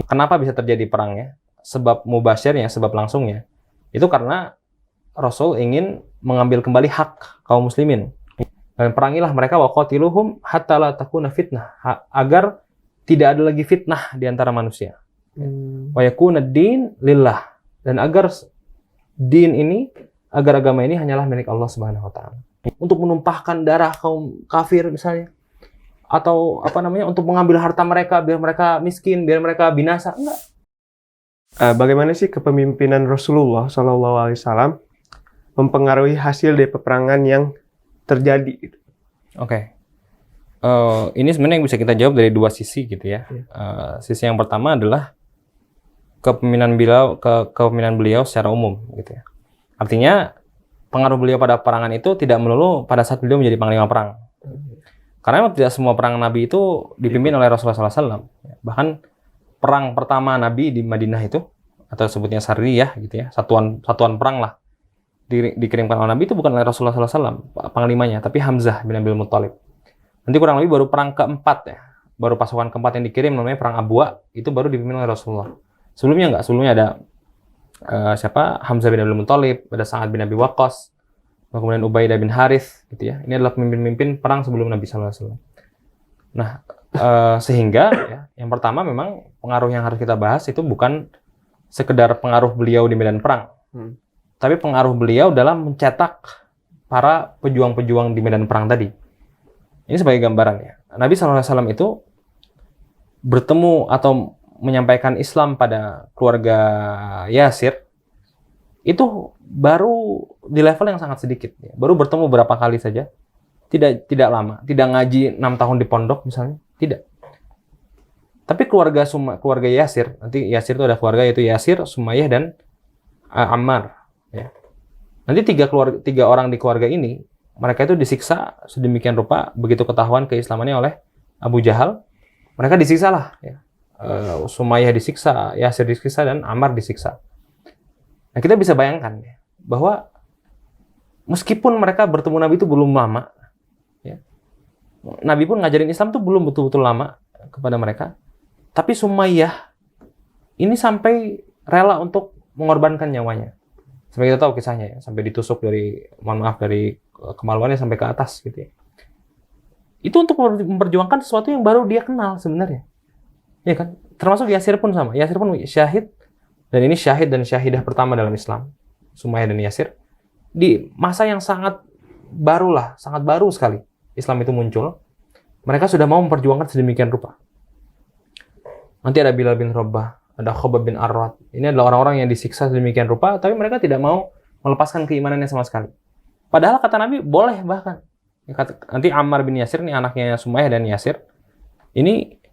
Kenapa bisa terjadi perangnya? Sebab mubasyirnya, sebab langsungnya, itu karena Rasul ingin mengambil kembali hak kaum muslimin. Dan perangilah mereka wa qatiluhum hatta la takuna fitnah, agar tidak ada lagi fitnah di antara manusia. Wa yakuna ad-din lillah, dan agar din ini, agar agama ini hanyalah milik Allah Subhanahu wa taala. Untuk menumpahkan darah kaum kafir misalnya, atau untuk mengambil harta mereka biar mereka miskin, biar mereka binasa, enggak. Bagaimana sih kepemimpinan Rasulullah SAW mempengaruhi hasil dari peperangan yang terjadi? Oke. Ini sebenarnya yang bisa kita jawab dari dua sisi gitu ya. Sisi yang pertama adalah kepemimpinan beliau secara umum gitu ya. Artinya pengaruh beliau pada perangan itu tidak melulu pada saat beliau menjadi panglima perang. Karena tidak semua perang Nabi itu dipimpin oleh Rasulullah SAW. Bahkan perang pertama Nabi di Madinah itu, atau sebutnya Sariyah gitu ya, satuan perang lah, dikirimkan oleh Nabi itu bukan oleh Rasulullah SAW panglimanya, tapi Hamzah bin Abdul Muttalib. Nanti kurang lebih baru perang keempat ya, baru pasukan keempat yang dikirim namanya perang Abwa, itu baru dipimpin oleh Rasulullah. Sebelumnya enggak, sebelumnya ada Hamzah bin Abdul Muttalib, ada Sa'ad bin Abi Waqqas, kemudian Ubaidah bin Harith gitu ya. Ini adalah pemimpin-pemimpin perang sebelum Nabi SAW. Nah, sehingga ya, yang pertama memang pengaruh yang harus kita bahas itu bukan sekedar pengaruh beliau di medan perang, tapi pengaruh beliau dalam mencetak para pejuang-pejuang di medan perang tadi. Ini sebagai gambaran ya. Nabi SAW itu bertemu atau menyampaikan Islam pada keluarga Yasir itu baru di level yang sangat sedikit ya. Baru bertemu berapa kali saja. Tidak lama, tidak ngaji 6 tahun di pondok misalnya, tidak. Tapi keluarga Yasir, nanti Yasir itu ada keluarga yaitu Yasir, Sumayyah dan Ammar ya. Nanti tiga orang di keluarga ini, mereka itu disiksa sedemikian rupa begitu ketahuan keislamannya oleh Abu Jahal, mereka disiksa lah ya. Sumayyah disiksa, Yasir disiksa, dan Ammar disiksa. Nah, kita bisa bayangkan ya, bahwa meskipun mereka bertemu Nabi itu belum lama, ya, Nabi pun ngajarin Islam itu belum betul-betul lama kepada mereka, tapi Sumayyah ini sampai rela untuk mengorbankan nyawanya. Sampai kita tahu kisahnya ya, sampai ditusuk dari kemaluannya sampai ke atas gitu ya. Itu untuk memperjuangkan sesuatu yang baru dia kenal sebenarnya. Ya kan? Termasuk Yasir pun sama. Yasir pun syahid, dan ini syahid dan syahidah pertama dalam Islam. Sumayyah dan Yasir. Di masa yang sangat baru sekali Islam itu muncul. Mereka sudah mau memperjuangkan sedemikian rupa. Nanti ada Bilal bin Rabah, ada Khobab bin Arwad. Ini adalah orang-orang yang disiksa sedemikian rupa, tapi mereka tidak mau melepaskan keimanannya sama sekali. Padahal kata Nabi, boleh bahkan. Nanti Ammar bin Yasir, ini anaknya Sumayyah dan Yasir, ini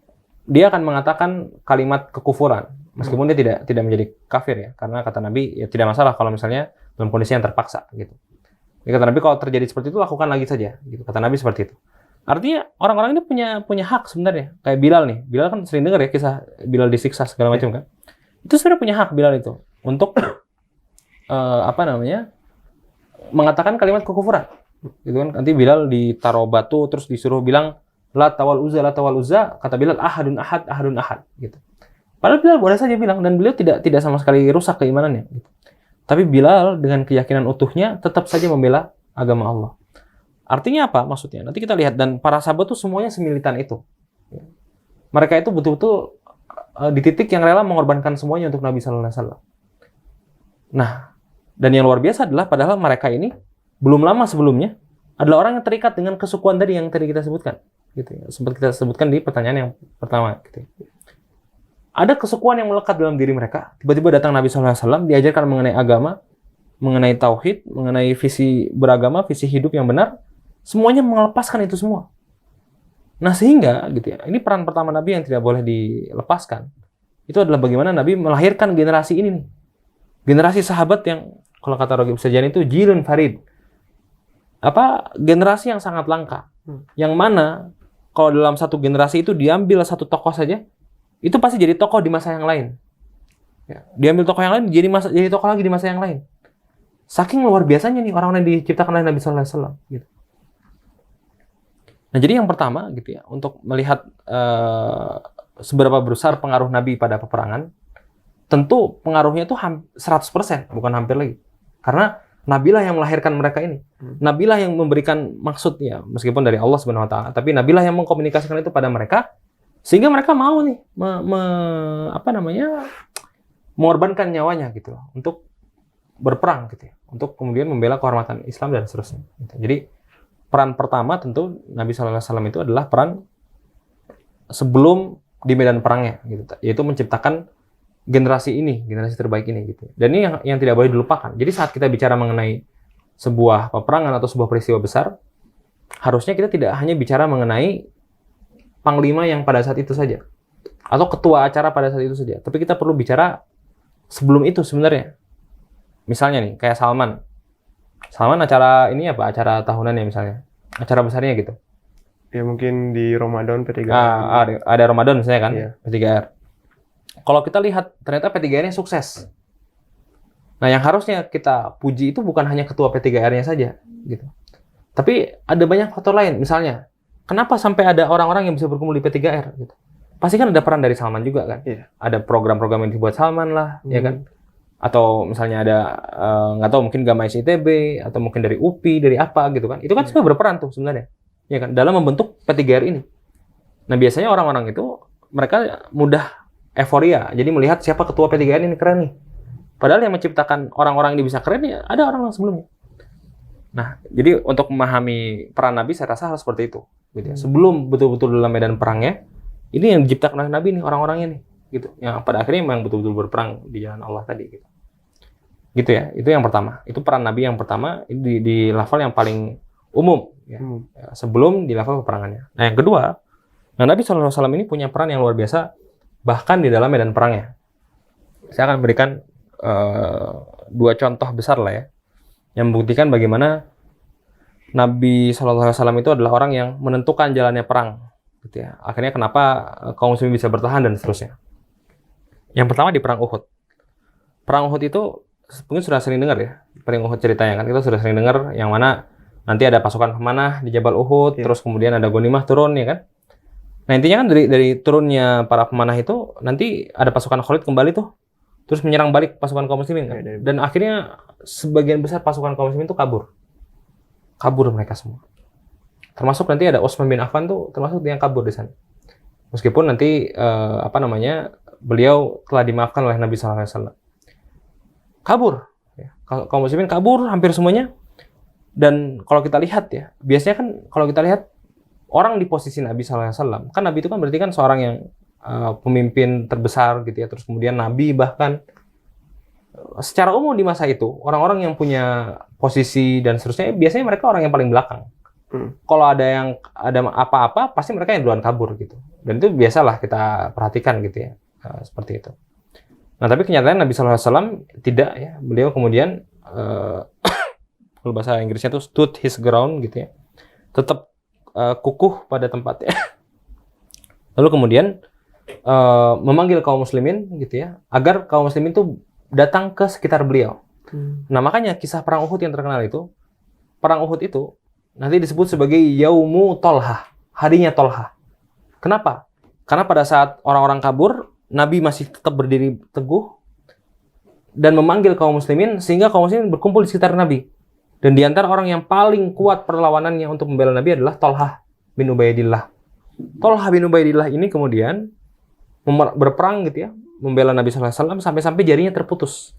dia akan mengatakan kalimat kekufuran, meskipun dia tidak menjadi kafir ya, karena kata Nabi, ya tidak masalah kalau misalnya dalam kondisi yang terpaksa gitu. Jadi kata Nabi, kalau terjadi seperti itu, lakukan lagi saja. Gitu. Kata Nabi seperti itu. Artinya orang-orang ini punya hak sebenarnya. Kayak Bilal nih. Bilal kan sering dengar ya kisah Bilal disiksa segala macam kan. Itu sebenarnya punya hak Bilal itu untuk mengatakan kalimat kekufuran. Gitu kan. Nanti Bilal ditaruh batu terus disuruh bilang la tawal uzza. Kata Bilal ahadun ahad gitu. Padahal Bilal boleh saja bilang, dan beliau tidak sama sekali rusak keimanannya gitu. Tapi Bilal dengan keyakinan utuhnya tetap saja membela agama Allah. Artinya apa maksudnya? Nanti kita lihat, dan para sahabat tuh semuanya semilitan itu. Mereka itu betul-betul di titik yang rela mengorbankan semuanya untuk Nabi Sallallahu Alaihi Wasallam. Nah, dan yang luar biasa adalah padahal mereka ini belum lama sebelumnya adalah orang yang terikat dengan kesukuan tadi yang tadi kita sebutkan. Gitu ya. Sempat kita sebutkan di pertanyaan yang pertama. Gitu. Ada kesukuan yang melekat dalam diri mereka. Tiba-tiba datang Nabi Sallallahu Alaihi Wasallam, diajarkan mengenai agama, mengenai tauhid, mengenai visi beragama, visi hidup yang benar. Semuanya melepaskan itu semua. Nah sehingga gitu ya, ini peran pertama Nabi yang tidak boleh dilepaskan. Itu adalah bagaimana Nabi melahirkan generasi ini nih. Generasi sahabat yang kalau kata Ragib Sajjani itu jilun farid. Generasi yang sangat langka. Yang mana kalau dalam satu generasi itu diambil satu tokoh saja, itu pasti jadi tokoh di masa yang lain. Ya, diambil tokoh yang lain jadi tokoh lagi di masa yang lain. Saking luar biasanya nih orang-orang yang diciptakan oleh Nabi Sallallahu Alaihi Wasallam gitu. Nah, jadi yang pertama gitu ya, untuk melihat seberapa besar pengaruh Nabi pada peperangan, tentu pengaruhnya itu 100%, bukan hampir lagi. Karena Nabilah yang melahirkan mereka ini. Nabilah yang memberikan maksud ya, meskipun dari Allah Subhanahu wa taala, tapi Nabilah yang mengkomunikasikan itu pada mereka sehingga mereka mau nih mengorbankan nyawanya gitu loh, untuk berperang gitu ya, untuk kemudian membela kehormatan Islam dan seterusnya. Gitu. Jadi peran pertama tentu Nabi SAW itu adalah peran sebelum di medan perangnya, gitu, yaitu menciptakan generasi terbaik ini gitu. Dan ini yang tidak boleh dilupakan. Jadi saat kita bicara mengenai sebuah peperangan atau sebuah peristiwa besar, harusnya kita tidak hanya bicara mengenai panglima yang pada saat itu saja atau ketua acara pada saat itu saja, tapi kita perlu bicara sebelum itu sebenarnya. Misalnya nih, kayak Salman acara ini apa? Acara tahunan ya misalnya. Acara besarnya gitu. Ya mungkin di Ramadan P3R. Ada Ramadan misalnya kan, Iya. P3R. Kalau kita lihat, ternyata P3R-nya sukses. Nah, yang harusnya kita puji itu bukan hanya ketua P3R-nya saja, gitu. Tapi ada banyak faktor lain. Misalnya, kenapa sampai ada orang-orang yang bisa berkumpul di P3R? Gitu. Pasti kan ada peran dari Salman juga kan. Iya. Ada program-program yang dibuat Salman lah, ya kan. Atau misalnya ada, nggak tahu, mungkin Gamais ITB, atau mungkin dari UPI, dari apa gitu kan. Itu kan semua berperan tuh sebenarnya, ya kan, dalam membentuk P3R ini. Nah, biasanya orang-orang itu, mereka mudah euforia, jadi melihat siapa ketua P3R ini keren nih. Padahal yang menciptakan orang-orang ini bisa keren ya ada orang-orang sebelumnya. Nah, jadi untuk memahami peran Nabi saya rasa harus seperti itu, gitu ya. Sebelum betul-betul dalam medan perangnya, ini yang diciptakan oleh Nabi nih, orang-orangnya nih, gitu. Yang pada akhirnya memang betul-betul berperang di jalan Allah tadi, gitu. Gitu ya, itu yang pertama. Itu peran Nabi yang pertama di level yang paling umum, ya. Sebelum di level peperangannya. Nah, yang kedua, Nabi SAW ini punya peran yang luar biasa bahkan di dalam medan perangnya. Saya akan berikan 2 contoh besar lah ya, yang membuktikan bagaimana Nabi SAW itu adalah orang yang menentukan jalannya perang, gitu ya. Akhirnya kenapa kaum muslimin bisa bertahan dan seterusnya. Yang pertama di perang Uhud. Perang Uhud itu mungkin sudah sering dengar ya, perang Uhud ceritanya kan, kita sudah sering dengar yang mana nanti ada pasukan pemanah di Jabal Uhud, terus kemudian ada Ghanimah turun ya kan. Nah, intinya kan dari turunnya para pemanah itu nanti ada pasukan Khalid kembali tuh, terus menyerang balik pasukan kaum muslimin kan. Dan akhirnya sebagian besar pasukan kaum muslimin itu kabur mereka semua. Termasuk nanti ada Utsman bin Affan tuh termasuk yang kabur di sana. Meskipun nanti beliau telah dimaafkan oleh Nabi SAW. Kabur, ya. Kaum muslimin kabur hampir semuanya. Dan kalau kita lihat ya, biasanya kan kalau kita lihat orang di posisi Nabi SAW, kan Nabi itu kan berarti kan seorang yang pemimpin terbesar gitu ya, terus kemudian Nabi bahkan secara umum di masa itu, orang-orang yang punya posisi dan seterusnya, biasanya mereka orang yang paling belakang. Kalau ada apa-apa, pasti mereka yang duluan kabur gitu. Dan itu biasalah kita perhatikan gitu ya, seperti itu. Nah, tapi kenyataan Nabi SAW tidak ya, beliau kemudian, kalau bahasa Inggrisnya itu stood his ground gitu ya, tetap kukuh pada tempatnya. Lalu kemudian memanggil kaum muslimin gitu ya, agar kaum muslimin itu datang ke sekitar beliau. Nah, makanya kisah perang Uhud yang terkenal itu, perang Uhud itu nanti disebut sebagai Yaumu Tolhah, harinya Tolhah. Kenapa? Karena pada saat orang-orang kabur, Nabi masih tetap berdiri teguh dan memanggil kaum muslimin sehingga kaum muslimin berkumpul di sekitar Nabi. Dan di antara orang yang paling kuat perlawanannya untuk membela Nabi adalah Tolhah bin Ubaidillah. Tolhah bin Ubaidillah ini kemudian berperang gitu ya, membela Nabi SAW sampai-sampai jarinya terputus.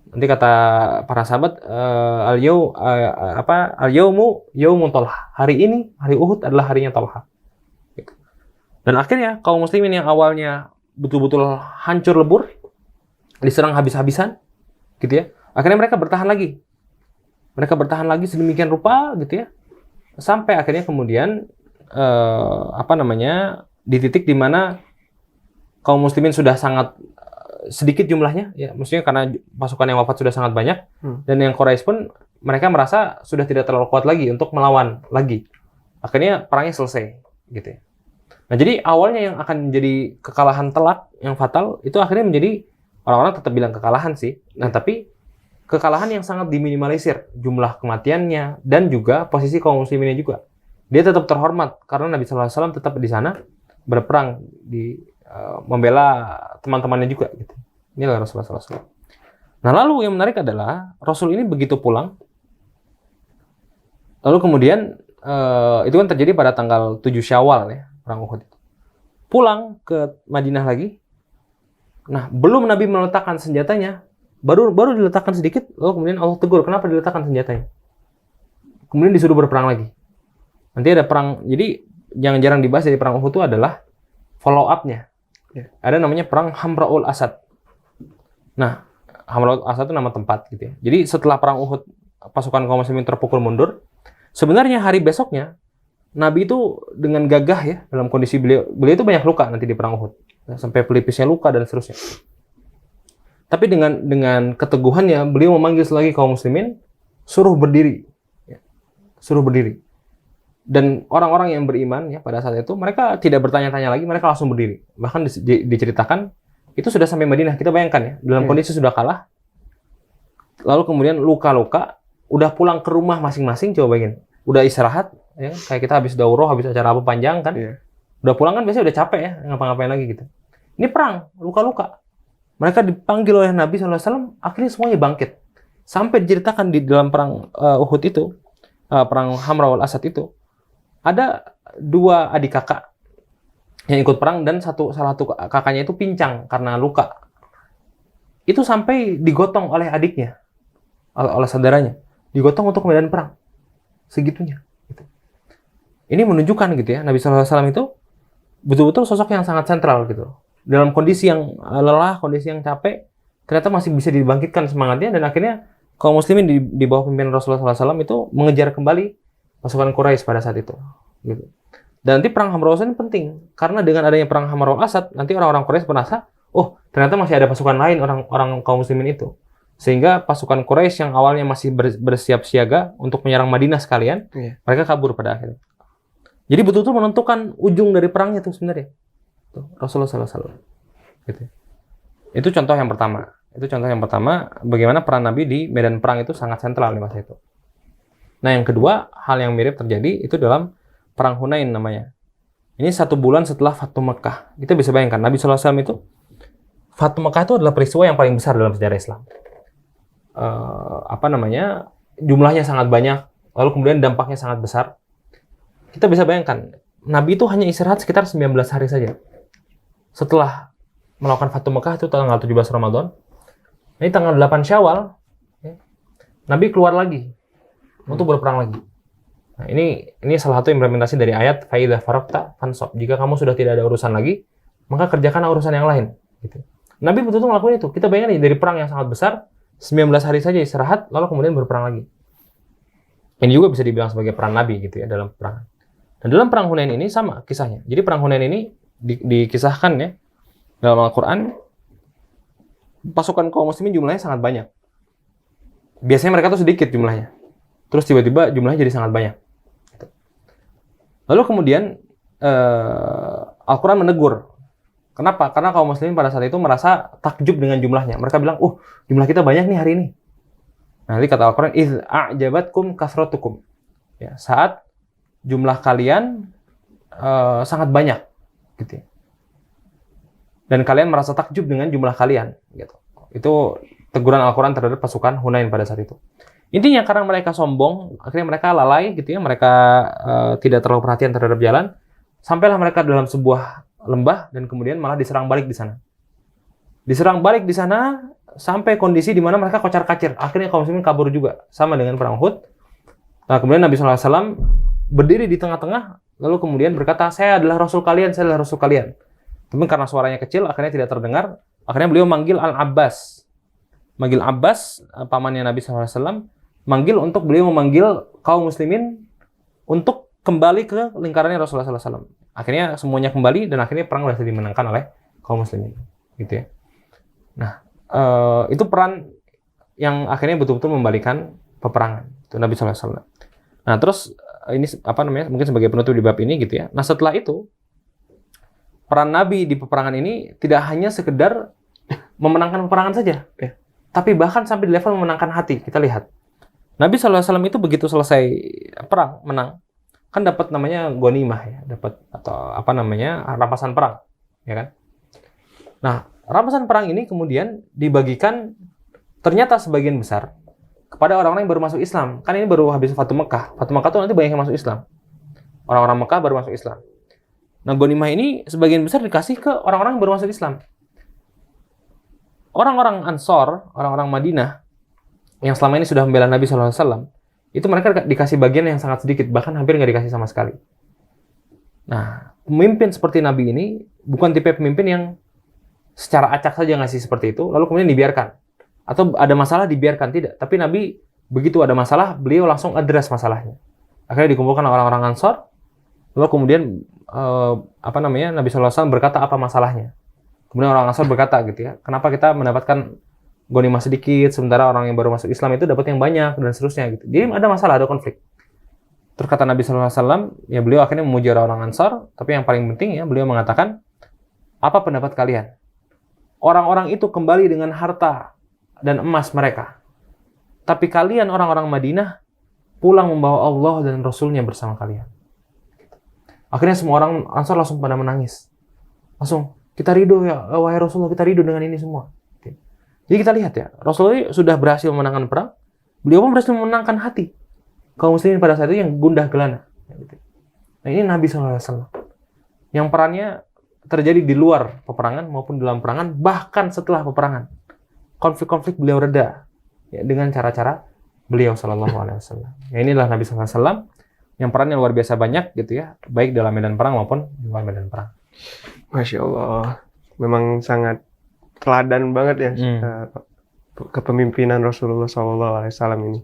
Nanti kata para sahabat, al-yaumu yaumun Tolhah. Hari ini, hari Uhud adalah harinya Tolhah. Gitu. Dan akhirnya kaum muslimin yang awalnya betul-betul hancur lebur, diserang habis-habisan, gitu ya. Akhirnya mereka bertahan lagi. Sedemikian rupa gitu ya. Sampai akhirnya kemudian di titik di mana kaum muslimin sudah sangat sedikit jumlahnya ya, maksudnya karena pasukan yang wafat sudah sangat banyak, dan yang Quraisy pun mereka merasa sudah tidak terlalu kuat lagi untuk melawan lagi. Akhirnya perangnya selesai gitu ya. Nah, jadi awalnya yang akan menjadi kekalahan telak yang fatal itu akhirnya menjadi, orang-orang tetap bilang kekalahan sih. Nah, tapi kekalahan yang sangat diminimalisir jumlah kematiannya dan juga posisi kaum musliminnya juga. dia tetap terhormat karena Nabi SAW tetap di sana berperang membela teman-temannya juga gitu. Inilah Rasulullah SAW. Nah, lalu yang menarik adalah Rasul ini begitu pulang, lalu kemudian itu kan terjadi pada tanggal 7 Syawal ya, perang Uhud itu. Pulang ke Madinah lagi. Nah, belum Nabi meletakkan senjatanya, baru diletakkan sedikit, lalu kemudian Allah tegur, kenapa diletakkan senjatanya? Kemudian disuruh berperang lagi. Nanti ada perang, jadi yang jarang dibahas dari perang Uhud itu adalah follow up-nya. Ada namanya perang Hamra'ul Asad. Nah, Hamra'ul Asad itu nama tempat gitu ya. Jadi setelah perang Uhud, pasukan kaum muslimin terpukul mundur, sebenarnya hari besoknya Nabi itu dengan gagah ya, dalam kondisi beliau itu banyak luka nanti di perang Uhud. Sampai pelipisnya luka dan seterusnya. Tapi dengan keteguhannya, beliau memanggil lagi kaum muslimin, suruh berdiri. Ya. Suruh berdiri. Dan orang-orang yang beriman ya pada saat itu, mereka tidak bertanya-tanya lagi, mereka langsung berdiri. Bahkan diceritakan, itu sudah sampai Madinah. Kita bayangkan ya, dalam kondisi sudah kalah, lalu kemudian luka-luka, udah pulang ke rumah masing-masing, coba bayangin. Udah istirahat, ya, kayak kita habis daurah, habis acara apa panjang kan. Udah pulang kan biasanya udah capek ya, ngapa-ngapain lagi gitu. Ini perang, luka-luka. Mereka dipanggil oleh Nabi SAW, akhirnya semuanya bangkit. Sampai diceritakan di dalam perang Uhud itu, perang Hamra'ul Asad itu, ada 2 adik kakak yang ikut perang dan salah satu kakaknya itu pincang karena luka. Itu sampai digotong oleh adiknya, oleh saudaranya. Digotong untuk medan perang. Segitunya. Gitu. Ini menunjukkan gitu ya, Nabi SAW itu betul-betul sosok yang sangat sentral gitu. Dalam kondisi yang lelah, kondisi yang capek, ternyata masih bisa dibangkitkan semangatnya dan akhirnya kaum muslimin di bawah pimpinan Rasulullah SAW itu mengejar kembali pasukan Quraisy pada saat itu. Gitu. Dan nanti perang Hamra'ul Asad ini penting karena dengan adanya perang Hamra'ul Asad nanti orang-orang Quraisy merasa, oh ternyata masih ada pasukan lain orang kaum muslimin itu. Sehingga pasukan Quraisy yang awalnya masih bersiap siaga untuk menyerang Madinah sekalian, mereka kabur pada akhirnya. Jadi betul-betul menentukan ujung dari perangnya itu sebenarnya. Tuh, Rasulullah SAW. Gitu. Itu contoh yang pertama. Bagaimana peran Nabi di medan perang itu sangat sentral di masa itu. Nah, yang kedua, hal yang mirip terjadi itu dalam perang Hunain namanya. Ini 1 bulan setelah Fathu Mekah. Kita bisa bayangkan, Nabi SAW itu, Fathu Mekah itu adalah peristiwa yang paling besar dalam sejarah Islam. Jumlahnya sangat banyak, lalu kemudian dampaknya sangat besar. Kita bisa bayangkan, Nabi itu hanya istirahat sekitar 19 hari saja. Setelah melakukan Fathu Mekah itu tanggal 17 Ramadan, ini tanggal 8 Syawal, ya, Nabi keluar lagi untuk berperang lagi. Nah, ini salah satu implementasi dari ayat Fa'idza faragta fansab. Jika kamu sudah tidak ada urusan lagi, maka kerjakan urusan yang lain. Gitu. Nabi betul-betul melakukan itu. Kita bayangkan dari perang yang sangat besar, 19 hari saja istirahat, lalu kemudian berperang lagi. Ini juga bisa dibilang sebagai peran Nabi gitu ya dalam perang. Dan dalam perang Hunain ini sama kisahnya. Jadi perang Hunain ini dikisahkan ya dalam Al-Quran, pasukan kaum muslimin jumlahnya sangat banyak. Biasanya mereka tuh sedikit jumlahnya. Terus tiba-tiba jumlahnya jadi sangat banyak. Lalu kemudian Al-Quran menegur. Kenapa? Karena kaum muslimin pada saat itu merasa takjub dengan jumlahnya. Mereka bilang, jumlah kita banyak nih hari ini. Nanti kata Al-Quran, "Idz a'jabatkum kathratukum." Ya, saat jumlah kalian sangat banyak, gitu. Dan kalian merasa takjub dengan jumlah kalian, gitu. Itu teguran Al-Quran terhadap pasukan Hunain pada saat itu. Intinya karena mereka sombong, akhirnya mereka lalai, gitu ya. Mereka tidak terlalu perhatian terhadap jalan. Sampailah mereka dalam sebuah lembah dan kemudian malah diserang balik di sana. Diserang balik di sana sampai kondisi di mana mereka kocar-kacir. Akhirnya kaum muslimin kabur juga, sama dengan perang Uhud. Nah, kemudian Nabi SAW berdiri di tengah-tengah, lalu kemudian berkata, saya adalah Rasul kalian, saya adalah Rasul kalian. Tapi karena suaranya kecil, akhirnya tidak terdengar. Akhirnya beliau manggil Al-Abbas. Manggil Abbas, pamannya Nabi SAW, manggil untuk beliau memanggil kaum muslimin untuk kembali ke lingkarannya Rasulullah SAW. Akhirnya semuanya kembali, dan akhirnya perang berhasil dimenangkan oleh kaum muslimin. Gitu ya. Nah, itu peran yang akhirnya betul-betul membalikan peperangan. Itu Nabi SAW. Nah, terus ini mungkin sebagai penutup di bab ini gitu ya. Nah, setelah itu peran Nabi di peperangan ini tidak hanya sekedar memenangkan peperangan saja, tapi bahkan sampai di level memenangkan hati. Kita lihat Nabi SAW itu begitu selesai perang menang, kan dapat namanya ghanimah ya, dapat atau apa namanya rampasan perang, ya kan? Nah, rampasan perang ini kemudian dibagikan ternyata sebagian besar kepada orang-orang yang baru masuk Islam. Kan ini baru habis Fatu Mekah. Fatu Mekah tuh nanti banyak yang masuk Islam. Orang-orang Mekah baru masuk Islam. Nah, ghanimah ini sebagian besar dikasih ke orang-orang yang baru masuk Islam. Orang-orang Ansor, orang-orang Madinah yang selama ini sudah membela Nabi SAW, itu mereka dikasih bagian yang sangat sedikit, bahkan hampir nggak dikasih sama sekali. Nah, pemimpin seperti Nabi ini bukan tipe pemimpin yang secara acak saja ngasih seperti itu, lalu kemudian dibiarkan. Atau ada masalah dibiarkan, tidak. Tapi Nabi begitu ada masalah, beliau langsung address masalahnya. Akhirnya dikumpulkan orang-orang Ansor, lalu kemudian Nabi SAW berkata apa masalahnya. Kemudian orang Ansor berkata gitu ya, kenapa kita mendapatkan ghanimah sedikit, sementara orang yang baru masuk Islam itu dapat yang banyak, dan seterusnya gitu. Jadi ada masalah, ada konflik. Terus kata Nabi SAW, ya beliau akhirnya memuji orang Ansor, tapi yang paling penting ya, beliau mengatakan, apa pendapat kalian? Orang-orang itu kembali dengan harta dan emas mereka. Tapi kalian orang-orang Madinah, pulang membawa Allah dan Rasulnya bersama kalian. Akhirnya semua orang Ansor langsung pada menangis. Langsung, kita ridho ya, wahai Rasulullah, kita ridho dengan ini semua. Jadi kita lihat ya, Rasulullah sudah berhasil memenangkan perang, beliau pun berhasil memenangkan hati kaum muslimin pada saat itu yang gundah gelana. Nah ini Nabi SAW, yang perannya terjadi di luar peperangan maupun dalam peperangan, bahkan setelah peperangan. Konflik-konflik beliau reda ya, dengan cara-cara beliau SAW. Ya inilah Nabi SAW, yang perannya luar biasa banyak gitu ya, baik dalam medan perang maupun di luar medan perang. Masya Allah, memang sangat teladan banget ya kepemimpinan Rasulullah SAW ini.